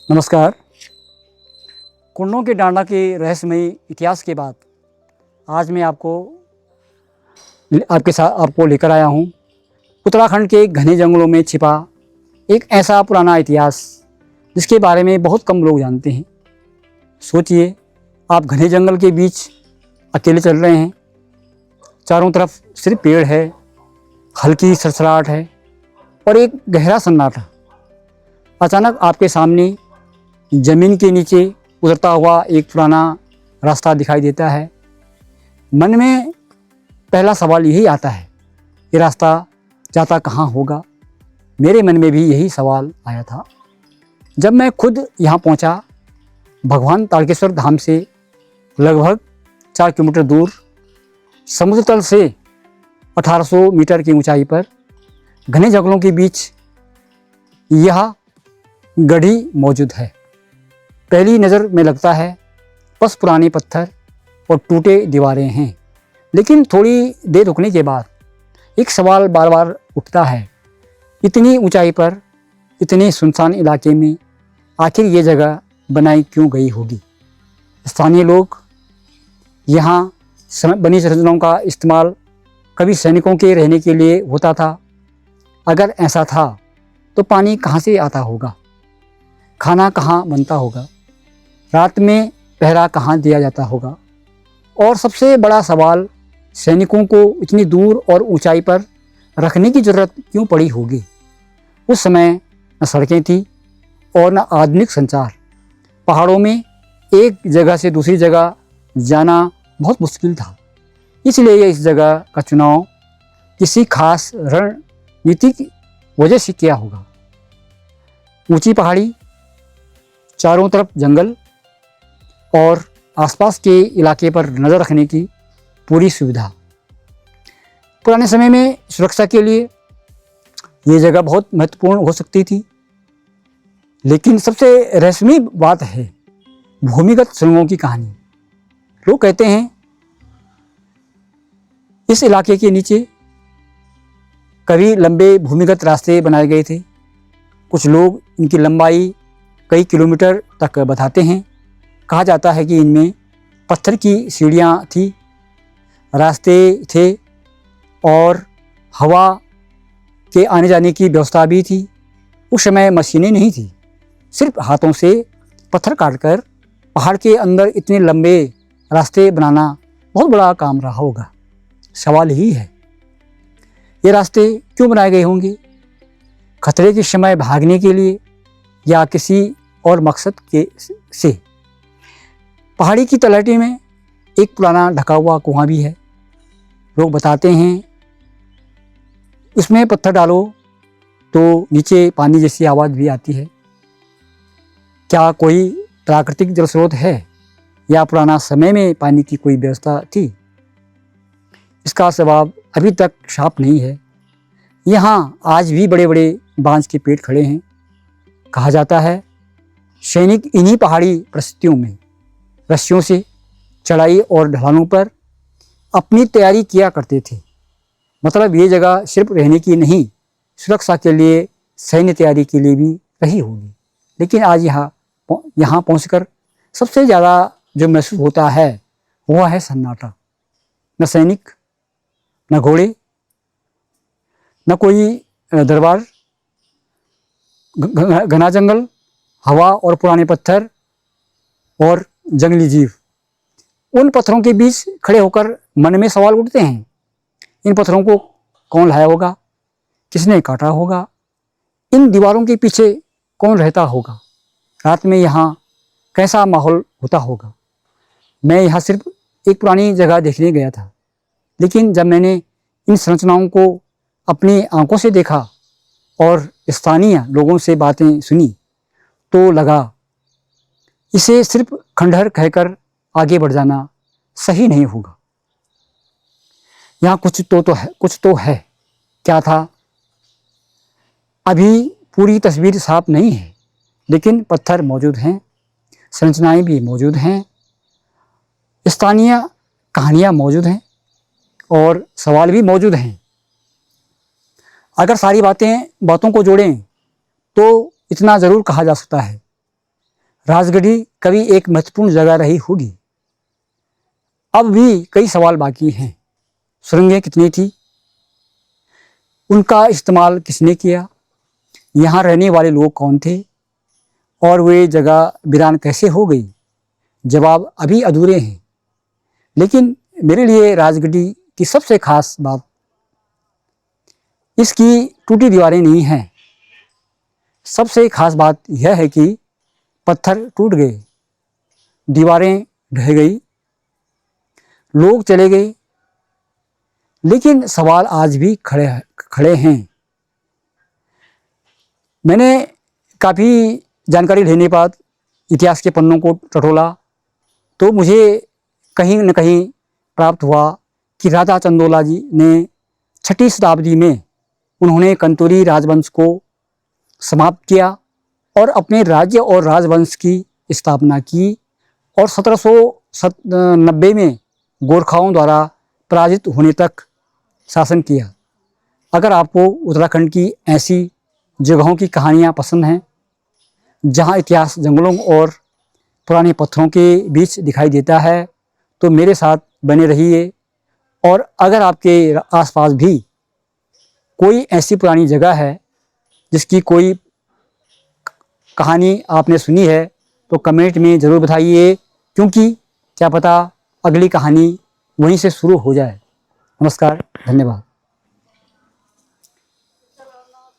नमस्कार। कुंडों के डांडा के रहस्यमयी इतिहास के बाद आज मैं आपको लेकर आया हूँ उत्तराखंड के घने जंगलों में छिपा एक ऐसा पुराना इतिहास जिसके बारे में बहुत कम लोग जानते हैं। सोचिए, आप घने जंगल के बीच अकेले चल रहे हैं, चारों तरफ सिर्फ पेड़ है, हल्की सरसराहट है और एक गहरा सन्नाटा। अचानक आपके सामने जमीन के नीचे उतरता हुआ एक पुराना रास्ता दिखाई देता है। मन में पहला सवाल यही आता है, ये रास्ता जाता कहाँ होगा? मेरे मन में भी यही सवाल आया था जब मैं खुद यहाँ पहुँचा। भगवान ताड़केश्वर धाम से लगभग 4 किलोमीटर दूर समुद्र तल से 1800 मीटर की ऊंचाई पर घने जंगलों के बीच यह गढ़ी मौजूद है। पहली नज़र में लगता है बस पुराने पत्थर और टूटे दीवारें हैं, लेकिन थोड़ी देर रुकने के बाद एक सवाल बार बार उठता है, इतनी ऊंचाई पर इतने सुनसान इलाके में आखिर ये जगह बनाई क्यों गई होगी? स्थानीय लोग यहाँ बनी संरचनाओं का इस्तेमाल कभी सैनिकों के रहने के लिए होता था। अगर ऐसा था तो पानी कहाँ से आता होगा? खाना कहाँ बनता होगा? रात में पहरा कहाँ दिया जाता होगा? और सबसे बड़ा सवाल, सैनिकों को इतनी दूर और ऊंचाई पर रखने की ज़रूरत क्यों पड़ी होगी? उस समय न सड़कें थी और न आधुनिक संचार। पहाड़ों में एक जगह से दूसरी जगह जाना बहुत मुश्किल था, इसलिए इस जगह का चुनाव किसी खास रणनीति की वजह से किया होगा। ऊंची पहाड़ी, चारों तरफ जंगल और आसपास के इलाके पर नज़र रखने की पूरी सुविधा। पुराने समय में सुरक्षा के लिए ये जगह बहुत महत्वपूर्ण हो सकती थी। लेकिन सबसे रहस्यमयी बात है भूमिगत सुरंगों की कहानी। लोग कहते हैं इस इलाके के नीचे कभी लंबे भूमिगत रास्ते बनाए गए थे। कुछ लोग इनकी लंबाई कई किलोमीटर तक बताते हैं। कहा जाता है कि इनमें पत्थर की सीढ़ियाँ थी, रास्ते थे और हवा के आने जाने की व्यवस्था भी थी। उस समय मशीनें नहीं थी, सिर्फ हाथों से पत्थर काटकर पहाड़ के अंदर इतने लंबे रास्ते बनाना बहुत बड़ा काम रहा होगा। सवाल ही है, ये रास्ते क्यों बनाए गए होंगे? खतरे के समय भागने के लिए या किसी और मकसद से? पहाड़ी की तलहटी में एक पुराना ढका हुआ कुआं भी है। लोग बताते हैं उसमें पत्थर डालो तो नीचे पानी जैसी आवाज़ भी आती है। क्या कोई प्राकृतिक जल स्रोत है या पुराना समय में पानी की कोई व्यवस्था थी? इसका जवाब अभी तक साफ नहीं है। यहाँ आज भी बड़े बड़े बांस के पेड़ खड़े हैं। कहा जाता है सैनिक इन्हीं पहाड़ी परिस्थितियों में रस्सियों से चढ़ाई और ढलानों पर अपनी तैयारी किया करते थे। मतलब ये जगह सिर्फ रहने की नहीं, सुरक्षा के लिए, सैन्य तैयारी के लिए भी रही होगी। लेकिन आज यहाँ पहुँचकर सबसे ज़्यादा जो महसूस होता है वह है सन्नाटा। न सैनिक, न घोड़े, न कोई दरबार, घना जंगल, हवा और पुराने पत्थर और जंगली जीव। उन पत्थरों के बीच खड़े होकर मन में सवाल उठते हैं, इन पत्थरों को कौन लाया होगा? किसने काटा होगा? इन दीवारों के पीछे कौन रहता होगा? रात में यहाँ कैसा माहौल होता होगा? मैं यहाँ सिर्फ एक पुरानी जगह देखने गया था, लेकिन जब मैंने इन संरचनाओं को अपनी आंखों से देखा और स्थानीय लोगों से बातें सुनी तो लगा इसे सिर्फ खंडहर कहकर आगे बढ़ जाना सही नहीं होगा। यहाँ कुछ तो है। क्या था? अभी पूरी तस्वीर साफ नहीं है, लेकिन पत्थर मौजूद हैं, संरचनाएं भी मौजूद हैं, स्थानीय कहानियाँ मौजूद हैं और सवाल भी मौजूद हैं। अगर सारी बातों को जोड़ें तो इतना ज़रूर कहा जा सकता है, राजगढ़ी कभी एक महत्वपूर्ण जगह रही होगी। अब भी कई सवाल बाकी हैं। सुरंगें कितनी थी, उनका इस्तेमाल किसने किया, यहाँ रहने वाले लोग कौन थे और वे जगह वीरान कैसे हो गई, जवाब अभी अधूरे हैं। लेकिन मेरे लिए राजगढ़ी की सबसे खास बात इसकी टूटी दीवारें नहीं हैं। सबसे खास बात यह है कि पत्थर टूट गए, दीवारें ढह गई, लोग चले गए, लेकिन सवाल आज भी खड़े हैं। मैंने काफ़ी जानकारी लेने बाद इतिहास के पन्नों को टटोला तो मुझे कहीं न कहीं प्राप्त हुआ कि राजा चंदोला जी ने 6वीं शताब्दी में उन्होंने कंतुरी राजवंश को समाप्त किया और अपने राज्य और राजवंश की स्थापना की और 1790 में गोरखाओं द्वारा पराजित होने तक शासन किया। अगर आपको उत्तराखंड की ऐसी जगहों की कहानियाँ पसंद हैं जहाँ इतिहास जंगलों और पुराने पत्थरों के बीच दिखाई देता है तो मेरे साथ बने रहिए। और अगर आपके आसपास भी कोई ऐसी पुरानी जगह है जिसकी कोई कहानी आपने सुनी है तो कमेंट में ज़रूर बताइए, क्योंकि क्या पता अगली कहानी वहीं से शुरू हो जाए। नमस्कार, धन्यवाद।